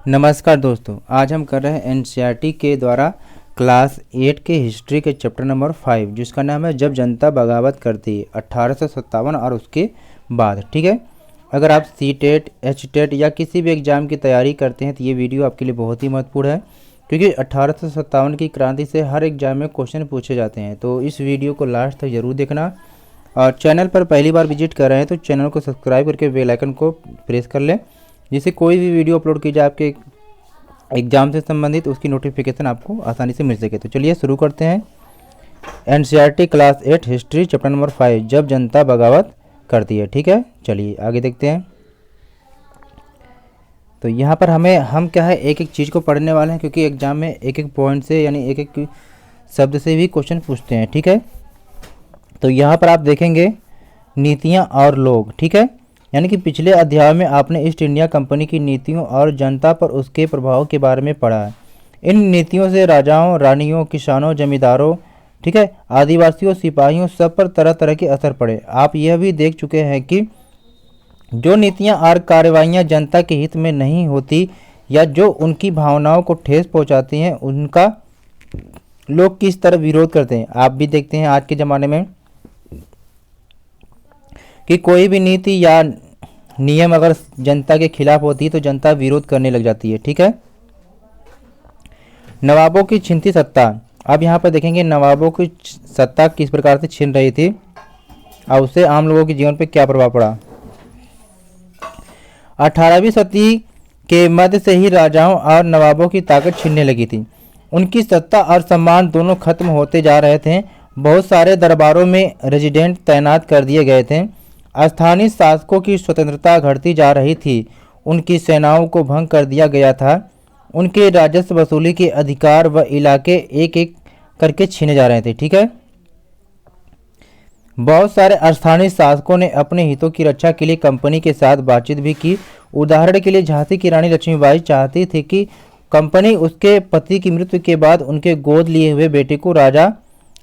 नमस्कार दोस्तों, आज हम कर रहे हैं एनसीईआरटी के द्वारा क्लास 8 के हिस्ट्री के चैप्टर नंबर 5 जिसका नाम है जब जनता बगावत करती है 1857 और उसके बाद। ठीक है, अगर आप सी टेट, एच टेट या किसी भी एग्ज़ाम की तैयारी करते हैं तो ये वीडियो आपके लिए बहुत ही महत्वपूर्ण है, क्योंकि 1857 की क्रांति से हर एग्जाम में क्वेश्चन पूछे जाते हैं। तो इस वीडियो को लास्ट तक जरूर देखना, और चैनल पर पहली बार विजिट कर रहे हैं तो चैनल को सब्सक्राइब करके बेल आइकन को प्रेस कर लें, जिससे कोई भी वीडियो अपलोड की जाए आपके एग्जाम से संबंधित उसकी नोटिफिकेशन आपको आसानी से मिल सके। तो चलिए शुरू करते हैं। NCERT class 8 history chapter number 5 जब जनता बगावत करती है। ठीक है, चलिए आगे देखते हैं। तो यहाँ पर हम क्या है एक एक चीज़ को पढ़ने वाले हैं, क्योंकि एग्जाम में एक एक पॉइंट से यानी एक एक शब्द से भी क्वेश्चन पूछते हैं। ठीक है, तो यहाँ पर आप देखेंगे नीतियाँ और लोग। ठीक है, यानी कि पिछले अध्याय में आपने ईस्ट इंडिया कंपनी की नीतियों और जनता पर उसके प्रभाव के बारे में पढ़ा है। इन नीतियों से राजाओं, रानियों, किसानों, जमींदारों, ठीक है, आदिवासियों, सिपाहियों सब पर तरह तरह के असर पड़े। आप यह भी देख चुके हैं कि जो नीतियां और कार्रवाइयां जनता के हित में नहीं होती या जो उनकी भावनाओं को ठेस पहुंचाती हैं, उनका लोग किस तरह विरोध करते हैं। आप भी देखते हैं आज के ज़माने में कि कोई भी नीति या नियम अगर जनता के खिलाफ होती है तो जनता विरोध करने लग जाती है। ठीक है, नवाबों की छिनती सत्ता। अब यहाँ पर देखेंगे नवाबों की सत्ता किस प्रकार से छिन रही थी और उससे आम लोगों के जीवन पर क्या प्रभाव पड़ा। 18वीं सदी के मध्य से ही राजाओं और नवाबों की ताकत छिनने लगी थी। उनकी सत्ता और सम्मान दोनों खत्म होते जा रहे थे। बहुत सारे दरबारों में रेजिडेंट तैनात कर दिए गए थे। स्थानीय शासकों की स्वतंत्रता घटती जा रही थी। उनकी सेनाओं को भंग कर दिया गया था। उनके राजस्व वसूली के अधिकार व इलाके एक एक करके छीने जा रहे थे। ठीक है, बहुत सारे स्थानीय शासकों ने अपने हितों की रक्षा के लिए कंपनी के साथ बातचीत भी की। उदाहरण के लिए झांसी की रानी लक्ष्मीबाई चाहती थी कि कंपनी उसके पति की मृत्यु के बाद उनके गोद लिए हुए बेटे को राजा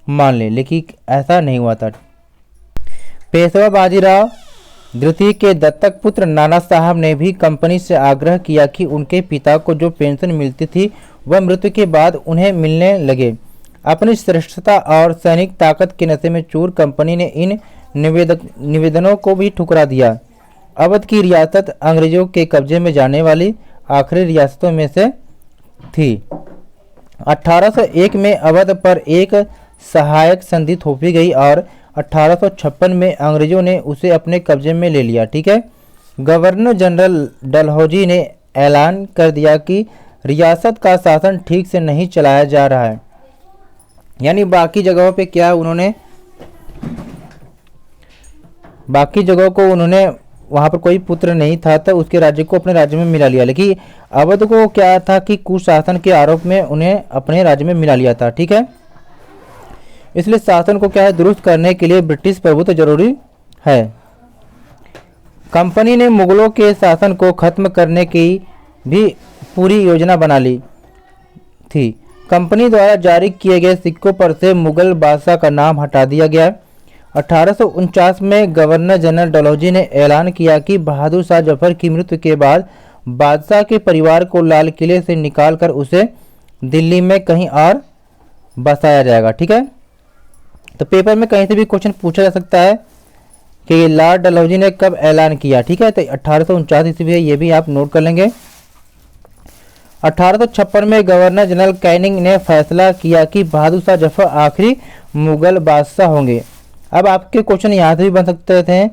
मान ले, लेकिन ऐसा नहीं हुआ था। पेशवा बाजीराव द्वितीय के दत्तक पुत्र नाना साहब ने भी कंपनी से आग्रह किया कि उनके पिता को जो पेंशन मिलती थी वह मृत्यु के बाद उन्हें मिलने लगे। अपनी श्रेष्ठता और सैनिक ताकत के नशे में चूर कंपनी ने इन निवेदनों को भी ठुकरा दिया। अवध की रियासत अंग्रेजों के कब्जे में जाने वाली आखिरी रियासतों में से थी। 1801 में अवध पर एक सहायक संधि थोपी गई और 1856 में अंग्रेजों ने उसे अपने कब्जे में ले लिया। ठीक है, गवर्नर जनरल डलहौजी ने ऐलान कर दिया कि रियासत का शासन ठीक से नहीं चलाया जा रहा है। यानी बाकी जगहों पे क्या उन्होंने वहाँ पर कोई पुत्र नहीं था तो उसके राज्य को अपने राज्य में मिला लिया, लेकिन अवध को क्या था कि कुशासन के आरोप में उन्हें अपने राज्य में मिला लिया था। ठीक है, इसलिए शासन को क्या है दुरुस्त करने के लिए ब्रिटिश प्रभुत्व जरूरी है। कंपनी ने मुगलों के शासन को खत्म करने की भी पूरी योजना बना ली थी। कंपनी द्वारा जारी किए गए सिक्कों पर से मुगल बादशाह का नाम हटा दिया गया। 1849 में गवर्नर जनरल डलहौजी ने ऐलान किया कि बहादुर शाह जफर की मृत्यु के बाद बादशाह के परिवार को लाल किले से निकालकर उसे दिल्ली में कहीं और बसाया जाएगा। ठीक है, तो पेपर में कहीं से भी क्वेश्चन पूछा जा सकता है कि लॉर्ड डलहौजी ने कब ऐलान किया। ठीक है, तो 1849 ईस्वी है, ये भी आप नोट कर लेंगे। 1856 में गवर्नर जनरल कैनिंग ने फैसला किया कि बहादुर शाह जफर आखिरी मुगल बादशाह होंगे। अब आपके क्वेश्चन यहाँ से भी बन सकते थे।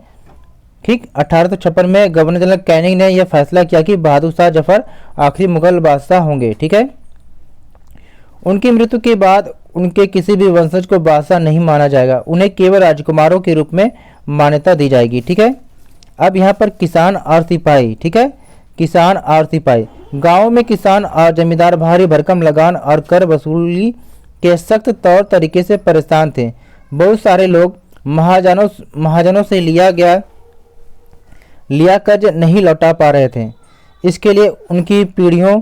ठीक, 1856 में गवर्नर जनरल कैनिंग ने यह फैसला किया कि बहादुर शाह जफर आखिरी मुगल बादशाह होंगे। ठीक है, उनकी मृत्यु के बाद उनके किसी भी वंशज को बादशाह नहीं माना जाएगा, उन्हें केवल राजकुमारों के रूप में मान्यता दी जाएगी। ठीक है, अब यहाँ पर किसान और सिपाही। ठीक है, किसान और सिपाही गाँव में किसान और जमींदार भारी भरकम लगान और कर वसूली के सख्त तौर तरीके से परेशान थे। बहुत सारे लोग महाजनों से लिया कर्ज नहीं लौटा पा रहे थे। इसके लिए उनकी पीढ़ियों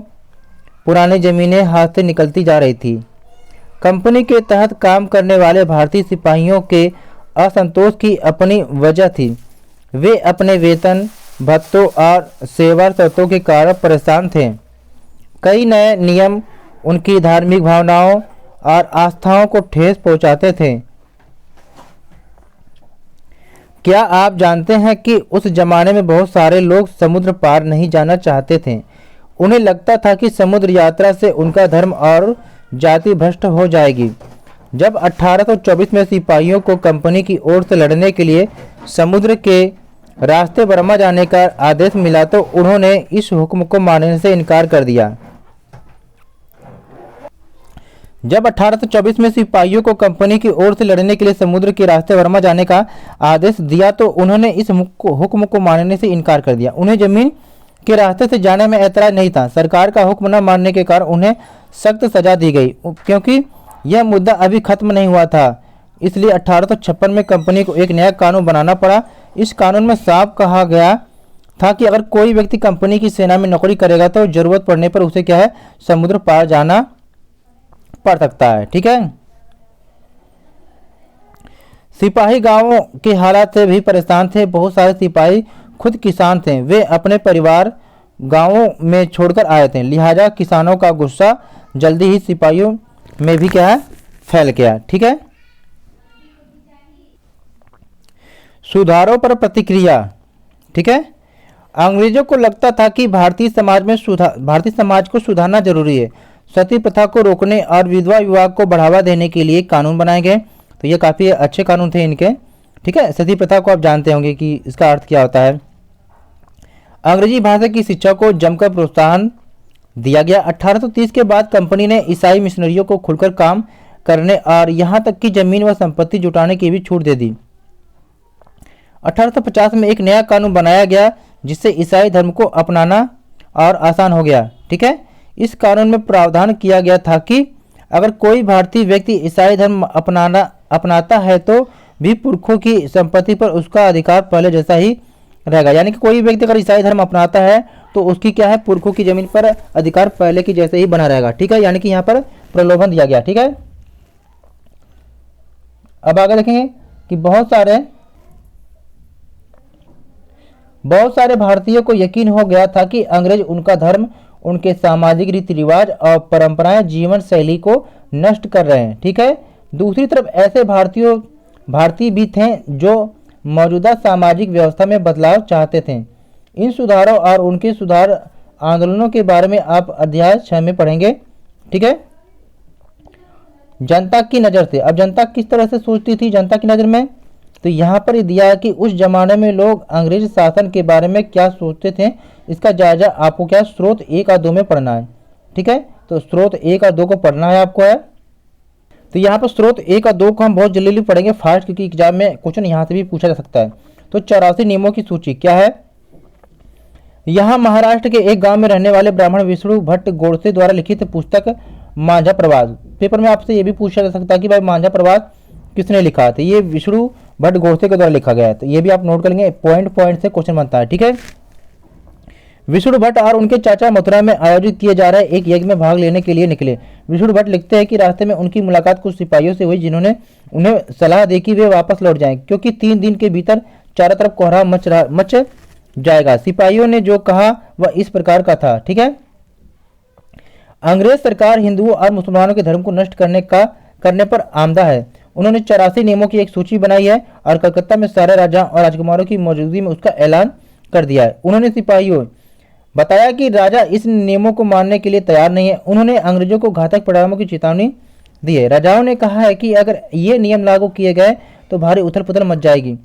पुरानी जमीनें हाथ से निकलती जा रही थी। कंपनी के तहत काम करने वाले भारतीय सिपाहियों के असंतोष की अपनी वजह थी। वे अपने वेतन, भत्तों और सेवा शर्तों के कारण परेशान थे। कई नए नियम उनकी धार्मिक भावनाओं और आस्थाओं को ठेस पहुंचाते थे। क्या आप जानते हैं कि उस जमाने में बहुत सारे लोग समुद्र पार नहीं जाना चाहते थे। उन्हें लगता था कि समुद्र यात्रा से उनका धर्म और जाति भ्रष्ट हो जाएगी। जब 1824 में सिपाहियों को कंपनी की ओर से लड़ने के लिए समुद्र के रास्ते बर्मा जाने का आदेश मिला तो उन्होंने इस हुक्म को मानने से इनकार कर दिया। जब 1824 में सिपाहियों को कंपनी की ओर से लड़ने के लिए समुद्र के रास्ते बर्मा जाने का आदेश दिया तो उन्होंने इस हुक्म को मानने से इनकार कर दिया। उन्हें जमीन के रास्ते से जाने में ऐतराज नहीं था। सरकार का हुक्म न मानने के कारण उन्हें सख्त सजा दी गई, क्योंकि यह मुद्दा अभी खत्म नहीं हुआ था। इसलिए 1856 में कंपनी को एक नया कानून बनाना पड़ा। इस कानून में साफ कहा गया था कि अगर कोई व्यक्ति कंपनी की सेना में नौकरी करेगा तो जरूरत पड़ने पर उसे क्या है, समुद्र पार जाना पड़ सकता है। ठीक है। सिपाही गांवों के हालात से भी परेशान थे। बहुत सारे सिपाही खुद किसान थे। वे अपने परिवार गांवों में छोड़कर आए थे। लिहाजा किसानों का गुस्सा जल्दी ही सिपाहियों में भी क्या है, फैल गया। ठीक है। सुधारों पर प्रतिक्रिया। ठीक है। अंग्रेजों को लगता था कि भारतीय समाज को सुधारना जरूरी है। सती प्रथा को रोकने और विधवा विवाह को बढ़ावा देने के लिए कानून बनाए गए। तो ये काफ़ी अच्छे कानून थे इनके। ठीक है। सती प्रथा को आप जानते होंगे कि इसका अर्थ क्या होता है। अंग्रेजी भाषा की शिक्षा को जमकर प्रोत्साहन दिया गया। 1830 के बाद कंपनी ने ईसाई मिशनरियों को खुलकर काम करने और यहाँ तक कि जमीन व संपत्ति जुटाने की भी छूट दे दी। 1850 में एक नया कानून बनाया गया जिससे ईसाई धर्म को अपनाना और आसान हो गया। ठीक है। इस कानून में प्रावधान किया गया था कि अगर कोई भारतीय व्यक्ति ईसाई धर्म अपनाता है तो भी पुरखों की संपत्ति पर उसका अधिकार पहले जैसा ही रहेगा। यानी कि कोई व्यक्ति अगर ईसाई धर्म अपनाता है तो उसकी क्या है, पुरखों की जमीन पर अधिकार पहले की जैसे ही बना रहेगा। ठीक है। यानी कि यहाँ पर प्रलोभन दिया गया। ठीक है। अब आगे देखेंगे कि बहुत सारे भारतीयों को यकीन हो गया था कि अंग्रेज उनका धर्म, उनके सामाजिक रीति रिवाज और परंपराएं, जीवन शैली को नष्ट कर रहे हैं। ठीक है। दूसरी तरफ ऐसे भारतीय भी थे जो मौजूदा सामाजिक व्यवस्था में बदलाव चाहते थे। इन सुधारों और उनके सुधार आंदोलनों के बारे में आप अध्याय 6 में पढ़ेंगे। ठीक है। जनता की नज़र से, अब जनता किस तरह से सोचती थी जनता की नज़र में, तो यहाँ पर दिया है कि उस जमाने में लोग अंग्रेज शासन के बारे में क्या सोचते थे। इसका जायजा आपको क्या स्रोत 1 और 2 में पढ़ना है। ठीक है। तो स्रोत 1 और 2 को पढ़ना है आपको है। तो यहाँ पर स्रोत 1 और 2 को हम बहुत जल्दी पढ़ेंगे फास्ट, क्योंकि एग्जाम में क्वेश्चन यहाँ से भी पूछा जा सकता है। तो 84 नियमों की सूची क्या है। यहाँ महाराष्ट्र के एक गांव में रहने वाले ब्राह्मण विष्णु भट्ट गोडसे द्वारा लिखित पुस्तक मांझा प्रवास। पेपर में आपसे ये भी पूछा जा सकता है कि भाई मांझा प्रवास किसने लिखा। तो ये विष्णु भट्ट गोडसे के द्वारा लिखा गया है। तो ये भी आप नोट कर लेंगे, पॉइंट से क्वेश्चन बनता है। ठीक है। विष्णु भट्ट और उनके चाचा मथुरा में आयोजित किए जा रहे एक यज्ञ में भाग लेने के लिए निकले। विष्णु भट्ट लिखते हैं कि रास्ते में उनकी मुलाकात कुछ सिपाहियों से हुई जिन्होंने उन्हें सलाह दी कि वे वापस लौट जाएं, क्योंकि 3 दिन के भीतर चारों तरफ कोहराम मच जाएगा। सिपाहियों ने जो कहा वह इस प्रकार का था। ठीक है। अंग्रेज सरकार हिंदुओं और मुसलमानों के धर्म को नष्ट करने पर आमदा है। उन्होंने 84 नियमों की एक सूची बनाई है और कलकत्ता में सारे राजा और राजकुमारों की मौजूदगी में उसका ऐलान कर दिया है। उन्होंने सिपाहियों बताया कि राजा इस नियमों को मानने के लिए तैयार नहीं है। उन्होंने अंग्रेजों को घातक परिणामों की चेतावनी दी है। राजाओं ने कहा है कि अगर ये नियम लागू किए गए तो भारी उथल पुथल मच जाएगी,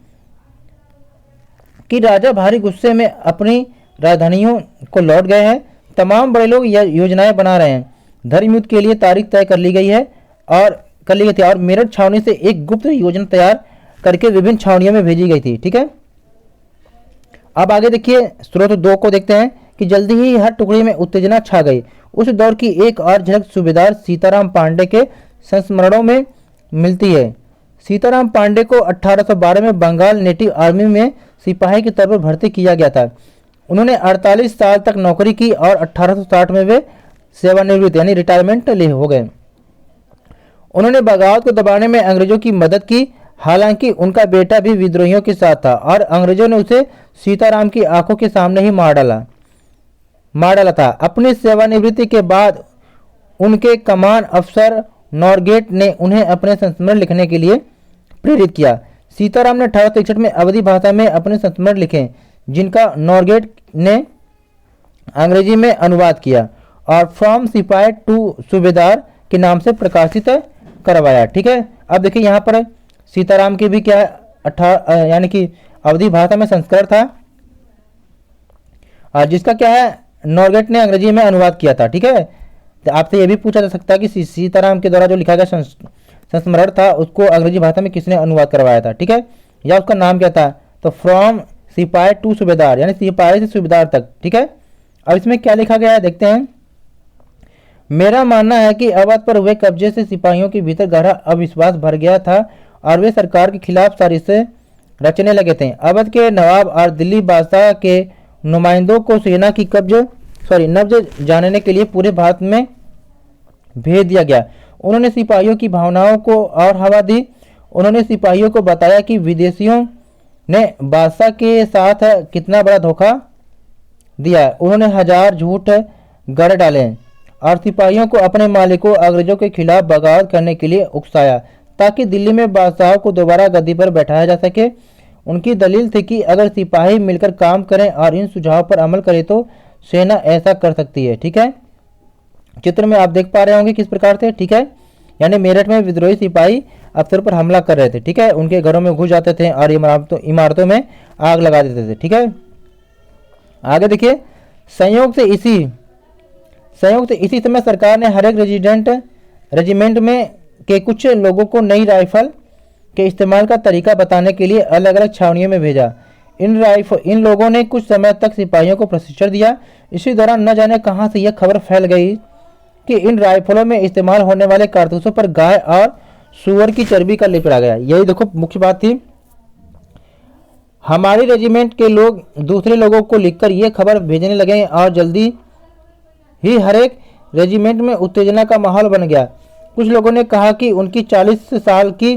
कि राजा भारी गुस्से में अपनी राजधानियों को लौट गए हैं। तमाम बड़े लोग योजनाएं बना रहे हैं। धर्म युद्ध के लिए तारीख तय कर ली गई थी और मेरठ छावनी से एक गुप्त योजना तैयार करके विभिन्न छावनियों में भेजी गई थी। ठीक है। अब आगे देखिए स्रोत 2 को देखते हैं कि जल्दी ही हर टुकड़ी में उत्तेजना छा गई। उस दौर की एक और झलक सूबेदार सीताराम पांडे के संस्मरणों में मिलती है। सीताराम पांडे को 1812 में बंगाल नेटिव आर्मी में सिपाही के तौर पर भर्ती किया गया था। उन्होंने 48 साल तक नौकरी की और 1860 में वे सेवानिवृत्त यानी रिटायरमेंट हो गए। उन्होंने बगावत को दबाने में अंग्रेजों की मदद की। हालांकि उनका बेटा भी विद्रोहियों के साथ था और अंग्रेजों ने उसे सीताराम की आंखों के सामने ही मार डाला। मार डाला था। अपनी सेवानिवृत्ति के बाद उनके कमान अफसर नॉरगेट ने उन्हें अपने संस्मरण लिखने के लिए प्रेरित किया। सीताराम ने 1861 में अवधी भाषा में अपने संस्मरण लिखे, जिनका नॉरगेट ने अंग्रेजी में अनुवाद किया और फ्रॉम सिपाही टू सूबेदार के नाम से प्रकाशित करवाया। ठीक है, अब देखिए यहाँ पर सीताराम के भी क्या यानी कि अवधी भाषा में संस्करण था और जिसका क्या है नॉरगेट ने अंग्रेजी में अनुवाद किया था। ठीक है, तो आपसे यह भी पूछा जा सकता है कि सीताराम के द्वारा जो लिखा गया संस्मरण था उसको अंग्रेजी भाषा में किसने अनुवाद करवाया था। ठीक है, या उसका नाम क्या था, तो फ्रॉम सिपाही टू सूबेदार, यानी सिपाही से सूबेदार तक। ठीक है, अब इसमें क्या लिखा गया है देखते हैं। मेरा मानना है कि अवध पर हुए कब्जे से सिपाहियों के भीतर गहरा अविश्वास भर गया था और वे सरकार के खिलाफ साजिशें रचने लगे थे। अवध के नवाब और दिल्ली बादशाह के नुमाइंदों को सेना की नब्ज जानने के लिए पूरे भारत में भेज दिया गया। उन्होंने सिपाहियों की भावनाओं को और हवा दी। उन्होंने सिपाहियों को बताया कि विदेशियों ने बादशाह के साथ कितना बड़ा धोखा दिया। उन्होंने हजार झूठ गढ़ डाले और सिपाहियों को अपने मालिकों अंग्रेजों के खिलाफ बगावत करने के लिए उकसाया ताकि दिल्ली में बादशाह को दोबारा गद्दी पर बैठाया जा सके। उनकी दलील थी कि अगर सिपाही मिलकर काम करें और इन सुझावों पर अमल करें तो सेना ऐसा कर सकती है। ठीक है, चित्र में आप देख पा रहे होंगे किस प्रकार से। ठीक है, यानी मेरठ में विद्रोही सिपाही अफसर पर हमला कर रहे थे। ठीक है, उनके घरों में घुस जाते थे और इमारतों में आग लगा देते थे। ठीक है, आगे देखिए। संयोग से इसी समय सरकार ने हर एक रेजिमेंट में के कुछ लोगों को नई राइफल के इस्तेमाल का तरीका बताने के लिए अलग अलग छावनियों में भेजा। इन लोगों ने कुछ समय तक सिपाहियों को प्रशिक्षण दिया। इसी दौरान न जाने कहां से यह खबर फैल गई कि इन राइफलों में इस्तेमाल होने वाले कारतूसों पर गाय और सुअर की चर्बी का लेप गया। यही देखो मुख्य बात थी। हमारी रेजिमेंट के लोग दूसरे लोगों को लिखकर यह खबर भेजने लगे और जल्दी ही हर एक रेजिमेंट में उत्तेजना का माहौल बन गया। कुछ लोगों ने कहा कि उनकी 40 साल की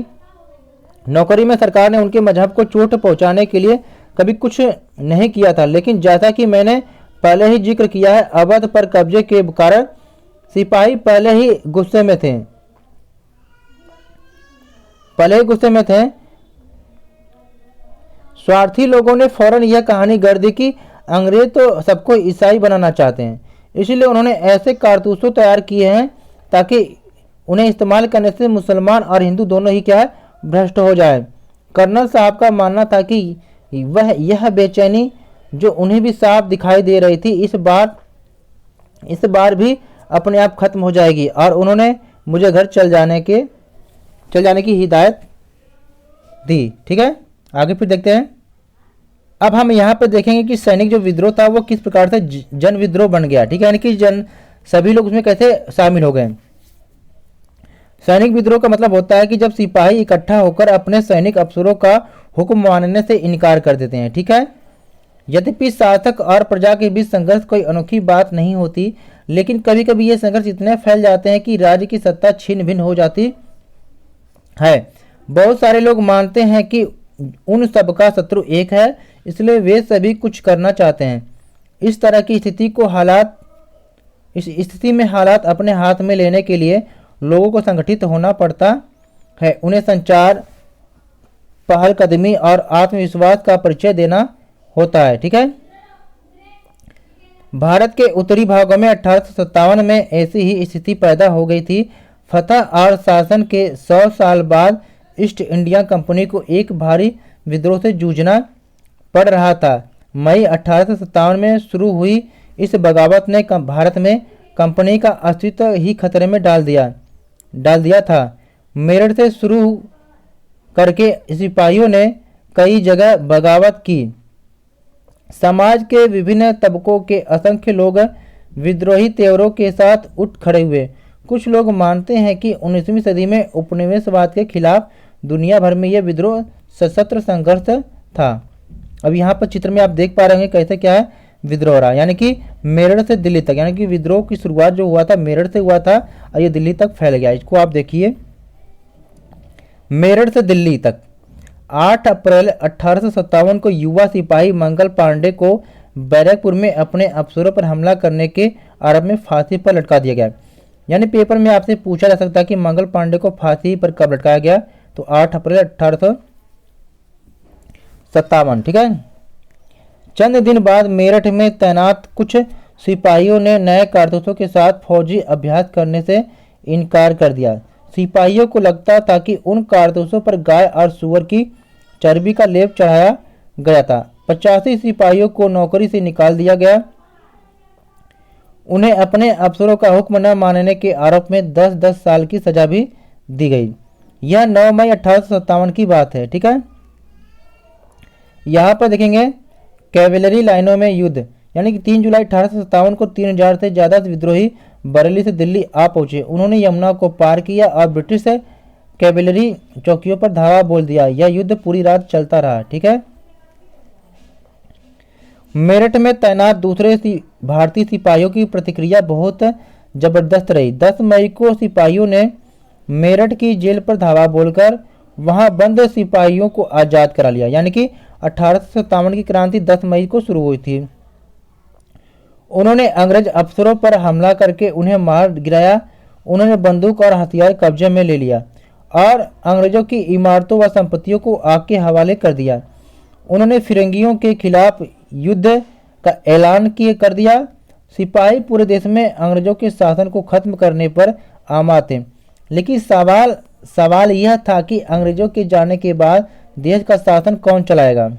नौकरी में सरकार ने उनके मजहब को चोट पहुंचाने के लिए कभी कुछ नहीं किया था, लेकिन जैसा कि मैंने पहले ही जिक्र किया है, अवध पर कब्जे के कारण सिपाही पहले ही गुस्से में थे। स्वार्थी लोगों ने फौरन यह कहानी गढ़ दी कि अंग्रेज तो सबको ईसाई बनाना चाहते हैं, इसलिए उन्होंने ऐसे कारतूसों तैयार किए हैं ताकि उन्हें इस्तेमाल करने से मुसलमान और हिंदू दोनों ही क्या है भ्रष्ट हो जाए। कर्नल साहब का मानना था कि यह बेचैनी जो उन्हें भी साफ दिखाई दे रही थी इस बार भी अपने आप खत्म हो जाएगी और उन्होंने मुझे घर चल जाने की हिदायत दी। ठीक है, आगे फिर देखते हैं। अब हम यहाँ पर देखेंगे कि सैनिक जो विद्रोह था वो किस प्रकार से जन विद्रोह बन गया। ठीक है, यानी कि सभी लोग उसमें कैसे शामिल हो गए। सैनिक विद्रोह का मतलब होता है कि जब सिपाही इकट्ठा होकर अपने सैनिक अफसरों का हुक्म मानने से इनकार कर देते हैं। ठीक है, यद्यपि शासक और प्रजा के बीच संघर्ष कोई अनोखी बात नहीं होती, लेकिन कभी कभी ये संघर्ष इतने फैल जाते हैं कि राज्य की सत्ता छिन्न भिन्न हो जाती है। बहुत सारे लोग मानते हैं कि उन सबका शत्रु एक है, इसलिए वे सभी कुछ करना चाहते हैं। इस तरह की स्थिति में हालात अपने हाथ में लेने के लिए लोगों को संगठित होना पड़ता है। उन्हें संचार, पहलकदमी और आत्मविश्वास का परिचय देना होता है। ठीक है, भारत के उत्तरी भागों में 1857 में ऐसी ही स्थिति पैदा हो गई थी। फतह और शासन के 100 साल बाद ईस्ट इंडिया कंपनी को एक भारी विद्रोह से जूझना पड़ रहा था। मई 1857 में शुरू हुई इस बगावत ने भारत में कंपनी का अस्तित्व ही खतरे में डाल दिया था। मेरठ से शुरू करके सिपाहियों ने कई जगह बगावत की। समाज के विभिन्न तबकों के असंख्य लोग विद्रोही तेवरों के साथ उठ खड़े हुए। कुछ लोग मानते हैं कि 19वीं सदी में उपनिवेशवाद के खिलाफ दुनिया भर में यह विद्रोह सशस्त्र संघर्ष था। अब यहाँ पर चित्र में आप देख पा रहे हैं कैसे क्या है विद्रोह रहा, यानी कि मेरठ से दिल्ली तक, यानी कि विद्रोह की शुरुआत जो हुआ था मेरठ से हुआ था और ये दिल्ली तक फैल गया। इसको आप देखिए, मेरठ से दिल्ली तक 8 अप्रैल 1857 को युवा सिपाही मंगल पांडे को बैरकपुर में अपने अफसरों पर हमला करने के आरोप में फांसी पर लटका दिया गया। यानी पेपर में आपसे पूछा जा सकता है कि मंगल पांडे को फांसी पर कब लटकाया गया, तो 8 अप्रैल 1857। ठीक है। चंद दिन बाद मेरठ में तैनात कुछ सिपाहियों ने नए कारतूसों के साथ फौजी अभ्यास करने से इनकार कर दिया। सिपाहियों को लगता था कि उन कारतूसों पर गाय और सुअर की चर्बी का लेप चढ़ाया गया था। 85 सिपाहियों को नौकरी से निकाल दिया गया। उन्हें अपने अफसरों का हुक्म न मानने के आरोप में 10-10 साल की सजा भी दी गई। यह 9 मई 1857 की बात है। ठीक है। यहाँ पर देखेंगे कैवेलरी लाइनों में युद्ध, यानी कि 3 जुलाई 1857 को 3000 से ज़्यादा विद्रोही बरेली से दिल्ली आ पहुंचे। उन्होंने यमुना को पार किया और ब्रिटिश कैवेलरी चौकियों पर धावा बोल दिया। यह युद्ध पूरी रात चलता रहा। ठीक है। मेरठ में तैनात दूसरे भारतीय सिपाहियों की प्रतिक्रिया बहुत जबरदस्त रही। 10 मई को सिपाहियों ने मेरठ की जेल पर धावा बोलकर वहां बंद सिपाहियों को आज़ाद करा लिया। यानी कि 1857 की क्रांति 10 मई को शुरू हुई थी। उन्होंने अंग्रेज अफसरों पर हमला करके उन्हें मार गिराया। उन्होंने बंदूक और हथियार कब्जे में ले लिया और अंग्रेजों की इमारतों व संपत्तियों को आग के हवाले कर दिया। उन्होंने फिरंगियों के खिलाफ युद्ध का ऐलान कर दिया। सिपाही पूरे देश में अंग्रेजों के शासन को खत्म करने पर आमाद थे, लेकिन सवाल यह था कि अंग्रेजों के जाने के बाद देश का शासन कौन चलाएगा।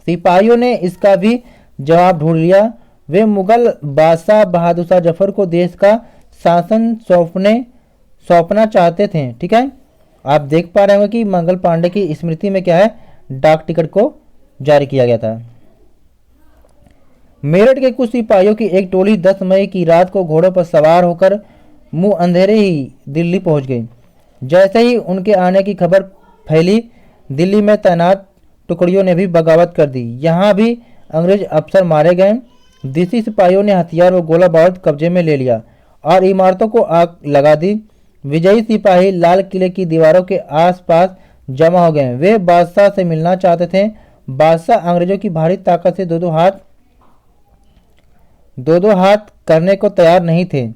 सिपाहियों ने इसका भी जवाब ढूंढ लिया। वे मुगल बादशाह बहादुर शाह जफर को देश का शासन सौंपना चाहते थे। ठीक है। आप देख पा रहे होंगे कि मंगल पांडे की स्मृति में क्या है, डाक टिकट को जारी किया गया था। मेरठ के कुछ सिपाहियों की एक टोली 10 मई की रात को घोड़ों पर सवार होकर मुंह अंधेरे ही दिल्ली पहुंच गई। जैसे ही उनके आने की खबर फैली, दिल्ली में तैनात टुकड़ियों ने भी बगावत कर दी। यहाँ भी अंग्रेज अफसर मारे गए। देसी सिपाहियों ने हथियार व गोला बारूद कब्जे में ले लिया और इमारतों को आग लगा दी। विजयी सिपाही लाल किले की दीवारों के आसपास जमा हो गए। वे बादशाह से मिलना चाहते थे। बादशाह अंग्रेजों की भारी ताकत से दो दो हाथ करने को तैयार नहीं थे।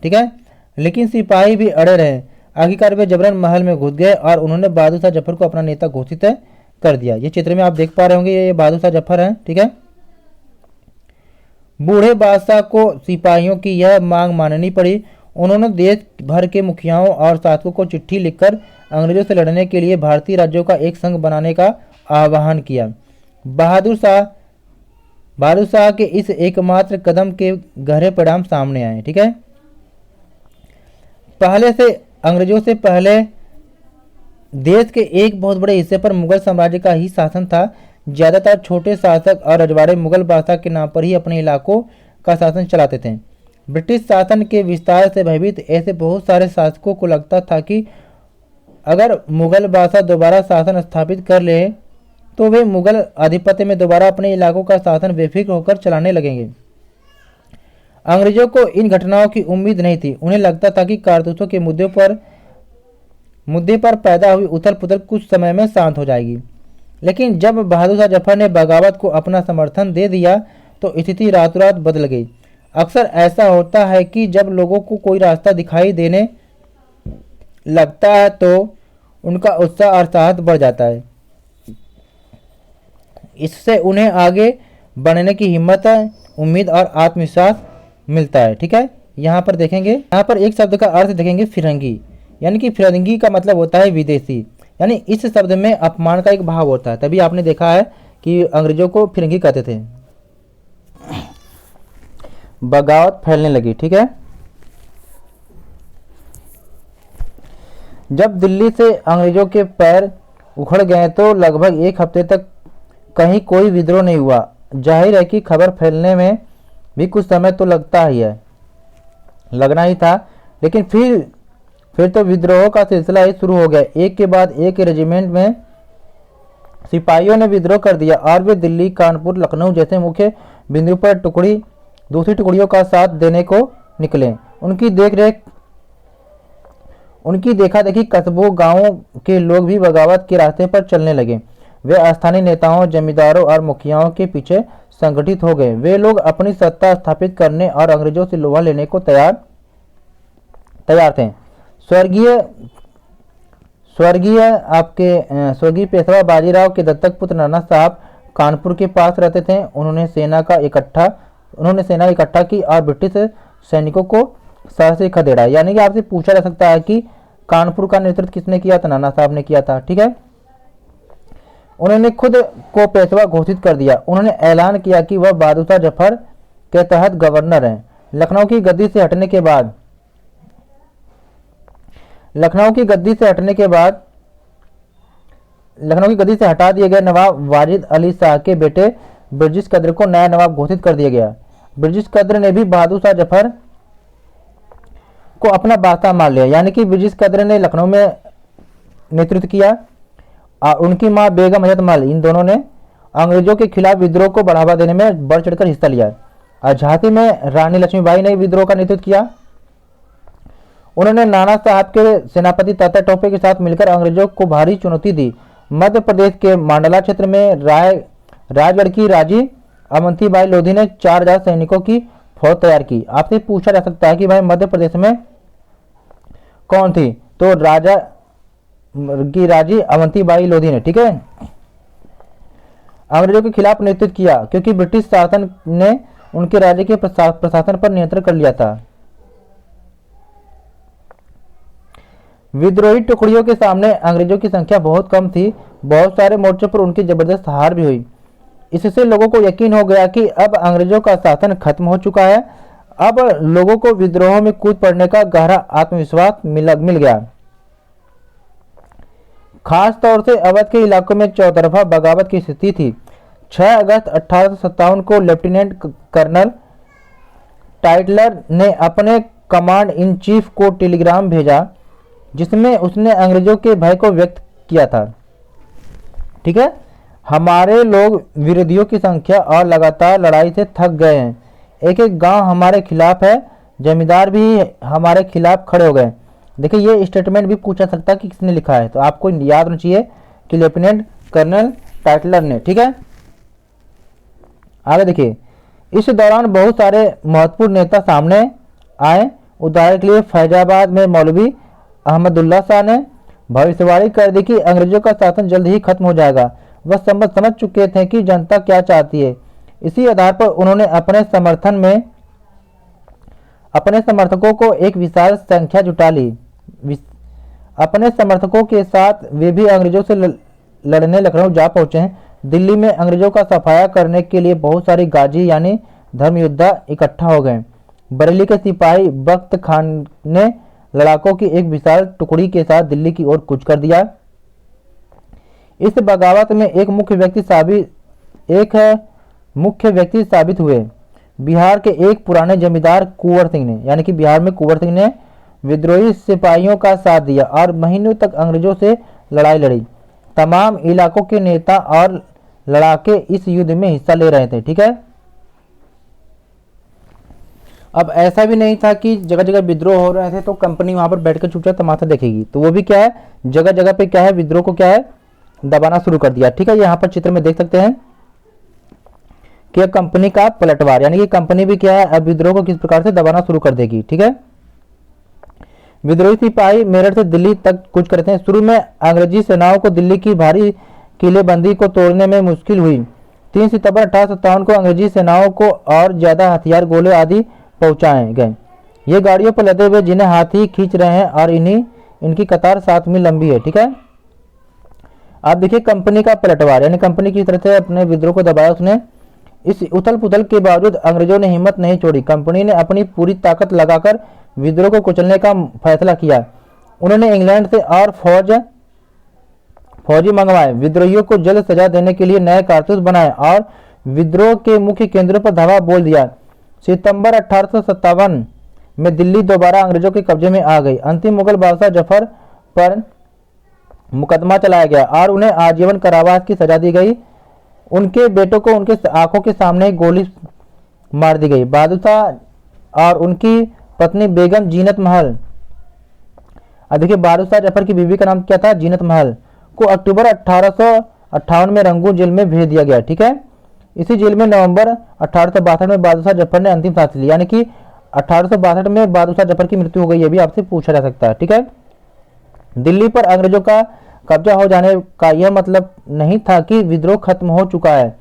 ठीक है। लेकिन सिपाही भी अड़े रहे। आखिरकार वे जबरन महल में घुस गए और उन्होंने बहादुर शाह जफर को अपना नेता घोषित कर दिया। ये चित्र में आप देख पा रहे होंगे, ये बहादुर शाह जफर हैं। ठीक है। बूढ़े बादशाह को सिपाहियों की यह मांग माननी पड़ी। उन्होंने देश भर के मुखियाओं और शासकों को चिट्ठी लिखकर अंग्रेजों से लड़ने के लिए भारतीय राज्यों का एक संघ बनाने का आह्वान किया। बहादुर शाह के इस एकमात्र कदम के गहरे परिणाम सामने आए। ठीक है। पहले से अंग्रेजों से पहले देश के एक बहुत बड़े हिस्से पर मुगल साम्राज्य का ही शासन था। ज़्यादातर छोटे शासक और रजवाड़े मुगल बादशाह के नाम पर ही अपने इलाकों का शासन चलाते थे। ब्रिटिश शासन के विस्तार से भयभीत ऐसे बहुत सारे शासकों को लगता था कि अगर मुगल बादशाह दोबारा शासन स्थापित कर ले तो वे मुगल आधिपत्य में दोबारा अपने इलाकों का शासन बेफिक्र होकर चलाने लगेंगे। अंग्रेजों को इन घटनाओं की उम्मीद नहीं थी। उन्हें लगता था कि कारतूसों के मुद्दे पर पैदा हुई उथल पुथल कुछ समय में शांत हो जाएगी। लेकिन जब बहादुर शाह जफर ने बगावत को अपना समर्थन दे दिया तो स्थिति रातों रात बदल गई। अक्सर ऐसा होता है कि जब लोगों को कोई रास्ता दिखाई देने लगता है तो उनका उत्साह और साहस बढ़ जाता है। इससे उन्हें आगे बढ़ने की हिम्मत, उम्मीद और आत्मविश्वास मिलता है। ठीक है। यहाँ पर देखेंगे, यहाँ पर एक शब्द का अर्थ देखेंगे फिरंगी, यानी कि फिरंगी का मतलब होता है विदेशी। यानी इस शब्द में अपमान का एक भाव होता है। तभी आपने देखा है कि अंग्रेजों को फिरंगी कहते थे। बगावत फैलने लगी। ठीक है। जब दिल्ली से अंग्रेजों के पैर उखड़ गए तो लगभग एक हफ्ते तक कहीं कोई विद्रोह नहीं हुआ। जाहिर है कि खबर फैलने में भी कुछ समय तो लगना ही था। लेकिन फिर तो विद्रोह का सिलसिला ही शुरू हो गया। एक के बाद एक रेजिमेंट में सिपाहियों ने विद्रोह कर दिया और वे दिल्ली, कानपुर, लखनऊ जैसे मुख्य बिंदु पर दूसरी टुकड़ियों का साथ देने को निकले। उनकी देखा देखी कस्बों, गांवों के लोग भी बगावत के रास्ते पर चलने लगे। वे स्थानीय नेताओं, जमींदारों और मुखियाओं के पीछे संगठित हो गए। वे लोग अपनी सत्ता स्थापित करने और अंग्रेजों से लोहा लेने को तैयार थे। स्वर्गीय स्वर्गीय पेशवा बाजीराव के दत्तक पुत्र नाना साहब कानपुर के पास रहते थे। उन्होंने सेना इकट्ठा की और ब्रिटिश सैनिकों को शहर से खदेड़ा। यानी कि आपसे पूछा जा सकता है कि कानपुर का नेतृत्व किसने किया था? नाना साहब ने किया था। ठीक है, उन्होंने खुद को पेशवा घोषित कर दिया। उन्होंने ऐलान किया कि वह बहादुर शाह जफर के तहत गवर्नर हैं। लखनऊ की गद्दी से हटने के बाद लखनऊ की गद्दी से हटा दिए गए नवाब वाजिद अली शाह के बेटे ब्रिटिश कद्र को नया नवाब घोषित कर दिया गया। ब्रिटिश कद्र ने भी बहादुर शाह जफर को अपना बादशाह मान लिया। यानी कि ब्रिटिश कद्र ने लखनऊ में नेतृत्व किया और उनकी मां बेगम हजरत महल, इन दोनों ने अंग्रेजों के खिलाफ विद्रोह को बढ़ावा देने में बढ़ चढ़कर हिस्सा लिया। और झांसी में रानी लक्ष्मीबाई ने विद्रोह का नेतृत्व किया। उन्होंने नाना साहब के सेनापति तात्या टोपे के साथ मिलकर अंग्रेजों को भारी चुनौती दी। मध्य प्रदेश के मांडला क्षेत्र में रायगढ़ की राजी अवंतीबाई लोधी ने 4000 सैनिकों की फौज तैयार की। आपसे पूछा जा सकता है कि भाई मध्य प्रदेश में कौन थी? तो राजा की राजी अवंतीबाई लोधी ने, ठीक है, अंग्रेजों के खिलाफ नेतृत्व किया क्योंकि ब्रिटिश शासन ने उनके राज्य के प्रशासन पर नियंत्रण कर लिया था। विद्रोही टुकड़ियों के सामने अंग्रेजों की संख्या बहुत कम थी। बहुत सारे मोर्चों पर उनकी जबरदस्त हार भी हुई। इससे लोगों को यकीन हो गया कि अब अंग्रेजों का शासन खत्म हो चुका है। अब लोगों को विद्रोह में कूद पड़ने का गहरा आत्मविश्वास मिल गया। खास तौर से अवध के इलाकों में चौतरफा बगावत की स्थिति थी। 6 अगस्त 1857 को लेफ्टिनेंट कर्नल टाइटलर ने अपने कमांड इन चीफ को टेलीग्राम भेजा जिसमें उसने अंग्रेजों के भय को व्यक्त किया था। ठीक है, हमारे लोग विरोधियों की संख्या और लगातार लड़ाई से थक गए हैं। एक एक गांव हमारे खिलाफ है, जमींदार भी हमारे खिलाफ खड़े हो गए। देखिए, ये स्टेटमेंट भी पूछा सकता है कि किसने लिखा है, तो आपको याद होना चाहिए कि लेफ्टिनेंट कर्नल टाइटलर ने। ठीक है, आगे देखिए, इस दौरान बहुत सारे महत्वपूर्ण नेता सामने आए। उदाहरण के लिए फैजाबाद में मौलवी अहमदुल्ला शाह ने भविष्यवाणी कर दी कि अंग्रेजों का शासन जल्द ही खत्म हो जाएगा। वह समझ चुके थे कि जनता क्या चाहती है। इसी आधार पर उन्होंने अपने समर्थकों को एक विशाल संख्या जुटा ली। अपने समर्थकों के साथ वे भी अंग्रेजों से लड़ने लखनऊ जा पहुंचे हैं। दिल्ली में अंग्रेजों का सफाया करने के लिए बहुत सारी गाजी यानी धर्मयोद्धा इकट्ठा हो गए। बरेली के सिपाही बख्त खान ने लड़ाकों की एक विशाल टुकड़ी के साथ दिल्ली की ओर कूच कर दिया। इस बगावत में एक मुख्य व्यक्ति साबित हुए बिहार के एक पुराने जमींदार कुंवर सिंह ने। यानी कि बिहार में कुंवर सिंह ने विद्रोही सिपाहियों का साथ दिया और महीनों तक अंग्रेजों से लड़ाई लड़ी। तमाम इलाकों के नेता और लड़ाके इस युद्ध में हिस्सा ले रहे थे। ठीक है, अब ऐसा भी नहीं था कि जगह जगह विद्रोह हो रहे थे तो कंपनी वहां पर बैठकर चुपचाप तमाशा देखेगी। तो वो भी क्या है, जगह जगह पे क्या है, विद्रोह को क्या है, दबाना शुरू कर दिया। ठीक है, यहाँ पर चित्र में देख सकते हैं कि कंपनी का पलटवार, यानी कि कंपनी भी क्या है, अब विद्रोह को किस प्रकार से दबाना शुरू कर देगी। ठीक है, विद्रोही सिपाही मेरठ से दिल्ली तक कूच करते हैं। शुरू में अंग्रेजी सेनाओं को दिल्ली की भारी किलेबंदी को तोड़ने में मुश्किल हुई। 3 सितंबर 1857 को अंग्रेजी सेनाओं को और ज्यादा हथियार, गोले आदि पहुंचाए गए। ये गाड़ियों पर लदे हुए जिन्हें हाथी खींच रहे हैं और इनकी कतार 7 मील लंबी है। ठीक है, आप देखिए कंपनी का पलटवार, यानी कंपनी की तरफ से अपने विद्रोह को दबाया उसने। इस उथल पुथल के बावजूद अंग्रेजों ने हिम्मत नहीं छोड़ी। कंपनी ने अपनी पूरी ताकत लगाकर विद्रोह को कुचलने का फैसला किया। उन्होंने इंग्लैंड से और फौजी मंगवाए, विद्रोहियों को जल्द सजा देने के लिए नए कारतूस बनाए और विद्रोह के मुख्य केंद्रों पर धावा बोल दिया। सितंबर 1857 में दिल्ली दोबारा अंग्रेजों के कब्जे में आ गई। अंतिम मुगल बादशाह जफर पर मुकदमा चलाया गया और उन्हें आजीवन कारावास की सजा दी गई। उनके बेटों को उनके आंखों के सामने गोली मार दी गई। बहादुर शाह और उनकी पत्नी बेगम जीनत महल, देखिए बहादुर शाह जफर की बीवी का नाम क्या था, जीनत महल, को अक्टूबर 1858 में रंगून जेल में भेज दिया गया। ठीक है, इसी जेल में नवंबर 1862 में बहादुर शाह जफर ने अंतिम सांस ली, यानी कि 1862 में बहादुर शाह जफर की मृत्यु हो गई, ये भी आपसे पूछा जा सकता है। ठीक है, दिल्ली पर अंग्रेजों का कब्जा हो जाने का यह मतलब नहीं था कि विद्रोह खत्म हो चुका है।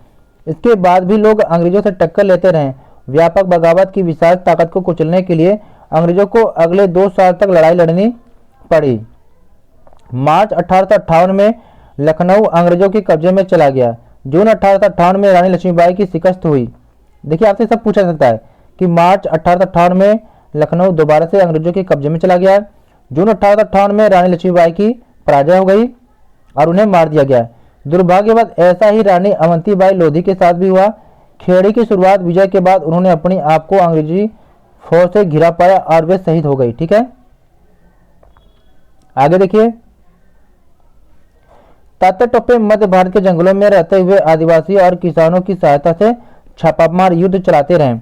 इसके बाद भी लोग अंग्रेजों से टक्कर लेते रहे। व्यापक बगावत की विशाल ताकत को कुचलने के लिए अंग्रेजों को अगले 2 साल तक लड़ाई लड़नी पड़ी। मार्च 1858 में लखनऊ अंग्रेजों के कब्जे में चला गया। जून 1858 में रानी लक्ष्मीबाई की शिकस्त हुई। देखिए, आपसे सब पूछा सकता है कि मार्च 1858 में लखनऊ दोबारा से अंग्रेजों के कब्जे में चला गया। जून 1858 में रानी लक्ष्मीबाई की पराजय हो गई और उन्हें मार दिया गया। दुर्भाग्यवश ऐसा ही रानी अवंतीबाई लोधी के साथ भी हुआ। खेड़ी की शुरुआत विजय के बाद उन्होंने अपने आप को अंग्रेजी फौज से घिरा पाया और वे शहीद हो गई। ठीक है, आगे देखिए, तात्या टोपे मध्य भारत के जंगलों में रहते हुए आदिवासी और किसानों की सहायता से छापामार युद्ध चलाते रहे।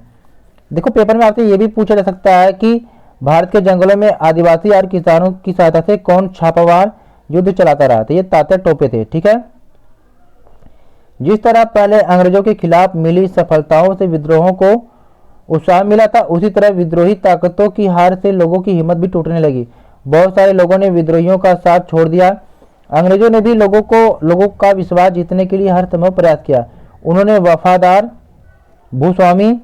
देखो, पेपर में आपसे यह भी पूछा जा सकता है कि भारत के जंगलों में आदिवासी और किसानों की सहायता से कौन छापामार युद्ध चलाता रहा, तो ये तात्या टोपे थे। ठीक है, जिस तरह पहले अंग्रेजों के खिलाफ मिली सफलताओं से विद्रोहों को उत्साह मिला था, उसी तरह विद्रोही ताकतों की हार से लोगों की हिम्मत भी टूटने लगी। बहुत सारे लोगों ने विद्रोहियों का साथ छोड़ दिया। अंग्रेजों ने भी लोगों का विश्वास जीतने के लिए हर संभव प्रयास किया। उन्होंने वफादार भूस्वामी,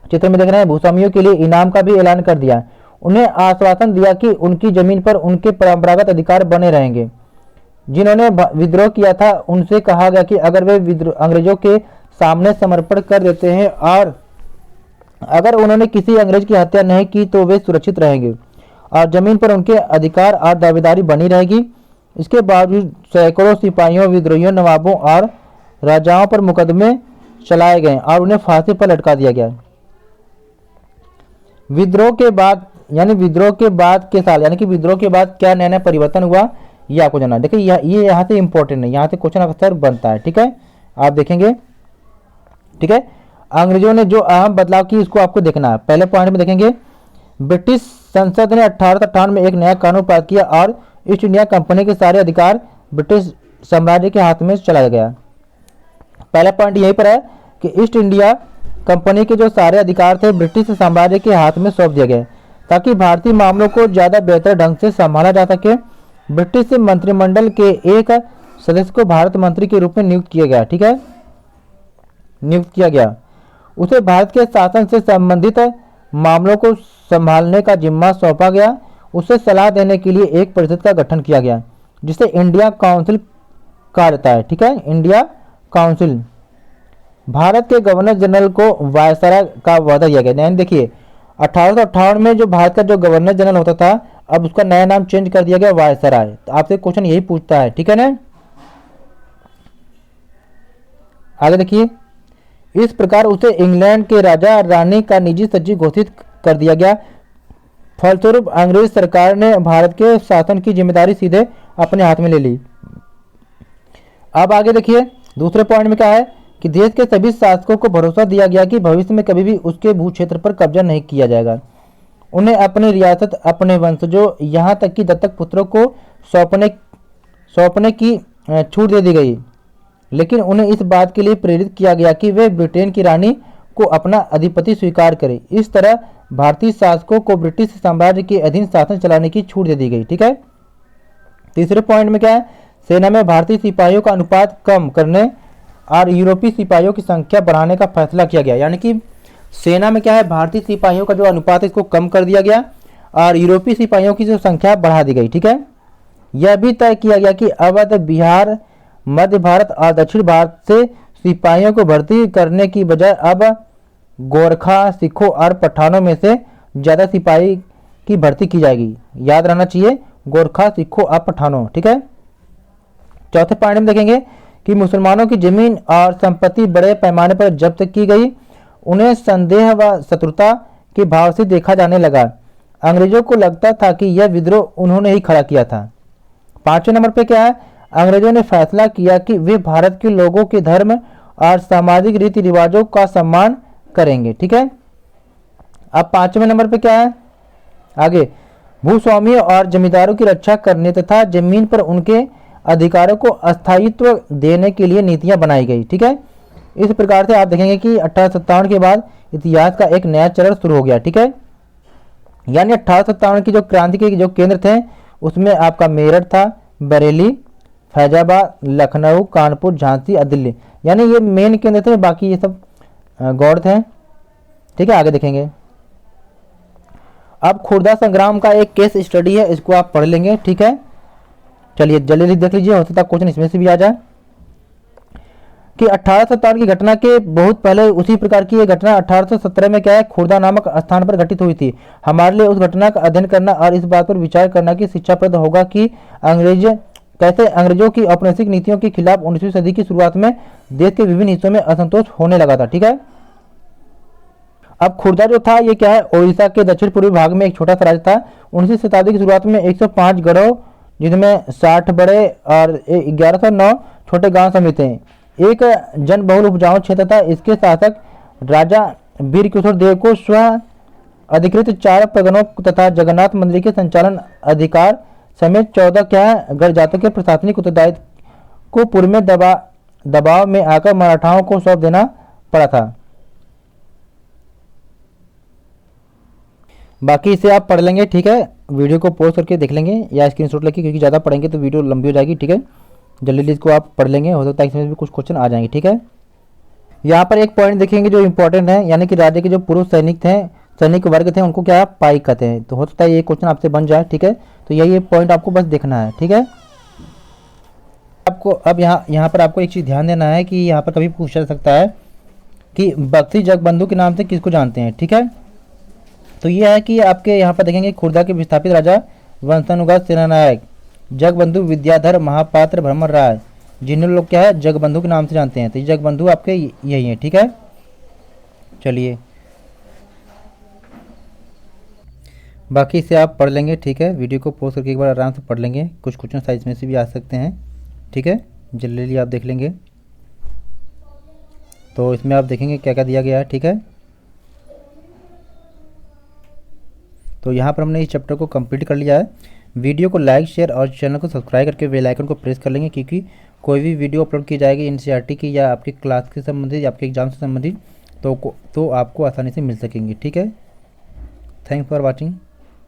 चित्र में देख रहे हैं, भूस्वामियों के लिए इनाम का भी ऐलान कर दिया। उन्हें आश्वासन दिया कि उनकी जमीन पर उनके परंपरागत अधिकार बने रहेंगे। जिन्होंने विद्रोह किया था उनसे कहा गया कि अगर वे अंग्रेजों के सामने समर्पण कर देते हैं और अगर उन्होंने किसी अंग्रेज की हत्या नहीं की तो वे सुरक्षित रहेंगे और जमीन पर उनके अधिकार और दावेदारी बनी रहेगी। इसके बावजूद सैकड़ों सिपाहियों, विद्रोहियों, नवाबों और राजाओं पर मुकदमे चलाए गए और उन्हें फांसी पर लटका दिया गया। विद्रोह के बाद क्या नया नया परिवर्तन हुआ, ये आपको जानना है। देखिए, ये यहाँ से इंपॉर्टेंट है, यहाँ से क्वेश्चन अक्सर बनता है। ठीक है, आप देखेंगे। ठीक है, अंग्रेजों ने जो अहम बदलाव की इसको आपको देखना है। पहले पॉइंट में देखेंगे, ब्रिटिश संसद ने 1858 में एक नया कानून पास किया और ईस्ट इंडिया कंपनी के सारे अधिकार ब्रिटिश साम्राज्य के हाथ में चला गया। पहला पॉइंट यहीं पर है कि ईस्ट इंडिया कंपनी के जो सारे अधिकार थे ब्रिटिश साम्राज्य के हाथ में सौंप दिए गए ताकि भारतीय मामलों को ज़्यादा बेहतर ढंग से संभाला जा सके। ब्रिटिश मंत्रिमंडल के एक सदस्य को भारत मंत्री के रूप में नियुक्त किया गया। ठीक है, नियुक्त किया गया। उसे भारत के शासन से संबंधित मामलों को संभालने का जिम्मा सौंपा गया। उसे सलाह देने के लिए एक परिषद का गठन किया गया जिसे इंडिया काउंसिल कहा जाता है। ठीक है, इंडिया काउंसिल। भारत के गवर्नर जनरल को वायसराय का वादा दिया गया। यानी देखिए, 1858 में जो भारत का जो गवर्नर जनरल होता था, अब उसका नया नाम चेंज कर दिया गया वायसराय। तो आपसे क्वेश्चन यही पूछता है। ठीक है ना, आगे देखिए, इस प्रकार उसे इंग्लैंड के राजा और रानी का निजी सचिव घोषित कर दिया गया। फलस्वरूप अंग्रेज सरकार ने भारत के शासन की जिम्मेदारी सीधे अपने हाथ में ले ली। अब आगे देखिए, दूसरे पॉइंट में क्या है कि देश के सभी शासकों को भरोसा दिया गया कि भविष्य में कभी भी उसके भू क्षेत्र पर कब्जा नहीं किया जाएगा। उन्हें अपनी रियासत, अपने वंशजों, यहाँ तक कि दत्तक पुत्रों को सौंपने की छूट दे दी गई, लेकिन उन्हें इस बात के लिए प्रेरित किया गया कि वे ब्रिटेन की रानी को अपना अधिपति स्वीकार करें। इस तरह भारतीय शासकों को ब्रिटिश साम्राज्य के अधीन शासन चलाने की छूट दे दी गई। ठीक है, तीसरे पॉइंट में क्या है, सेना में भारतीय सिपाहियों का अनुपात कम करने और यूरोपीय सिपाहियों की संख्या बढ़ाने का फैसला किया गया। यानी कि सेना में क्या है, भारतीय सिपाहियों का जो अनुपात है इसको कम कर दिया गया और यूरोपीय सिपाहियों की जो संख्या बढ़ा दी गई। ठीक है, यह भी तय किया गया कि अवध, बिहार, मध्य भारत और दक्षिण भारत से सिपाहियों को भर्ती करने की बजाय अब गोरखा, सिखों और पठानों में से ज़्यादा सिपाही की भर्ती की जाएगी। याद रहना चाहिए, गोरखा, सिखों और पठानों। ठीक है, चौथे पॉइंट में देखेंगे कि मुसलमानों की जमीन और संपत्ति बड़े पैमाने पर जब्त की गई। उन्हें संदेह व शत्रुता के भाव से देखा जाने लगा। अंग्रेजों को लगता था कि यह विद्रोह उन्होंने ही खड़ा किया था। पांचवें नंबर पे क्या है, अंग्रेजों ने फैसला किया कि वे भारत के लोगों के धर्म और सामाजिक रीति रिवाजों का सम्मान करेंगे। ठीक है, अब पांचवें नंबर पे क्या है, आगे भूस्वामियों और जमींदारों की रक्षा करने तथा जमीन पर उनके अधिकारों को स्थायित्व देने के लिए नीतियां बनाई गई। ठीक है, इस प्रकार से आप देखेंगे कि 1857 के बाद इतिहास का एक नया चरण शुरू हो गया। ठीक है, यानी 1857 की जो क्रांति के जो केंद्र थे उसमें आपका मेरठ था, बरेली, फैजाबाद, लखनऊ, कानपुर, झांसी और दिल्ली, यानी ये मेन केंद्र थे, बाकी ये सब गौड़ थे। ठीक है, आगे देखेंगे। अब खुर्दा संग्राम का एक केस स्टडी है, इसको आप पढ़ लेंगे। ठीक है, चलिए जल्दी देख लीजिए, हो सकता है क्वेश्चन इसमें से भी आ जाए कि 1857 की घटना के बहुत पहले उसी प्रकार की ये घटना 1817 में क्या है, खुर्दा नामक स्थान पर घटित हुई थी। हमारे लिए उस घटना का अध्ययन करना और इस बात पर विचार करना की शिक्षाप्रद होगा कि कैसे अंग्रेजों की औपनिवेशिक नीतियों के खिलाफ 19वीं सदी की शुरुआत में देश के विभिन्न हिस्सों में असंतोष होने लगा था। ठीक है, अब खुर्दा जो था ये क्या है, ओडिशा के दक्षिण पूर्वी भाग में एक छोटा सा राज्य था। 19वीं शताब्दी की शुरुआत में 105 गढ़ों, जिसमें 60 बड़े और 1109 छोटे गांव समित थे, एक जनबहुल उपजाऊ क्षेत्र था। इसके शासक राजा वीर किशोर देव को स्व अधिकृत 4 परगनों तथा जगन्नाथ मंदिर के संचालन अधिकार समेत 14 क्या है गढ़ जातों के प्रशासनिक उत्तरदायित्व को पूर्व में दबाव में आकर मराठाओं को सौंप देना पड़ा था। बाकी इसे आप पढ़ लेंगे। ठीक है, वीडियो को पॉज करके देख लेंगे या स्क्रीनशॉट लेके, क्योंकि ज़्यादा पढ़ेंगे तो वीडियो लंबी हो जाएगी। ठीक है, जल्दी इसको आप पढ़ लेंगे, हो सकता है इसमें भी कुछ क्वेश्चन आ जाएंगे। ठीक है, यहाँ पर एक पॉइंट देखेंगे जो इंपॉर्टेंट है, यानी कि राज्य के जो पुरुष सैनिक वर्ग थे उनको क्या पाइक कहते हैं, तो हो सकता है ये क्वेश्चन आपसे बन जाए। ठीक है, तो यही पॉइंट आपको बस देखना है। ठीक है, आपको अब यहाँ पर आपको एक चीज़ ध्यान देना है कि यहाँ पर कभी पूछा जा सकता है कि बख्शी जगबंधु के नाम से किसको जानते हैं। ठीक है, तो ये है कि आपके यहाँ पर देखेंगे खुर्दा के विस्थापित राजा वंशानुगत सेनानायक जगबंधु विद्याधर महापात्र भ्रमर राय, जिन्हें लोग क्या है जगबंधु के नाम से जानते हैं, तो ये जगबंधु आपके यही है। ठीक है, चलिए बाकी इसे आप पढ़ लेंगे। ठीक है, वीडियो को पॉज करके एक बार आराम से पढ़ लेंगे, कुछ क्वेश्चन साइज में से भी आ सकते हैं। ठीक है, जल्दी आप देख लेंगे, तो इसमें आप देखेंगे क्या क्या दिया गया है। ठीक है, तो यहाँ पर हमने इस चैप्टर को कंप्लीट कर लिया है। वीडियो को लाइक, शेयर और चैनल को सब्सक्राइब करके बेल आइकन को प्रेस कर लेंगे, क्योंकि कोई भी वीडियो अपलोड की जाएगी एनसीईआरटी की या आपकी क्लास के संबंधित या आपके एग्जाम से संबंधित, तो आपको आसानी से मिल सकेंगी। ठीक है, थैंक्स फॉर वॉचिंग।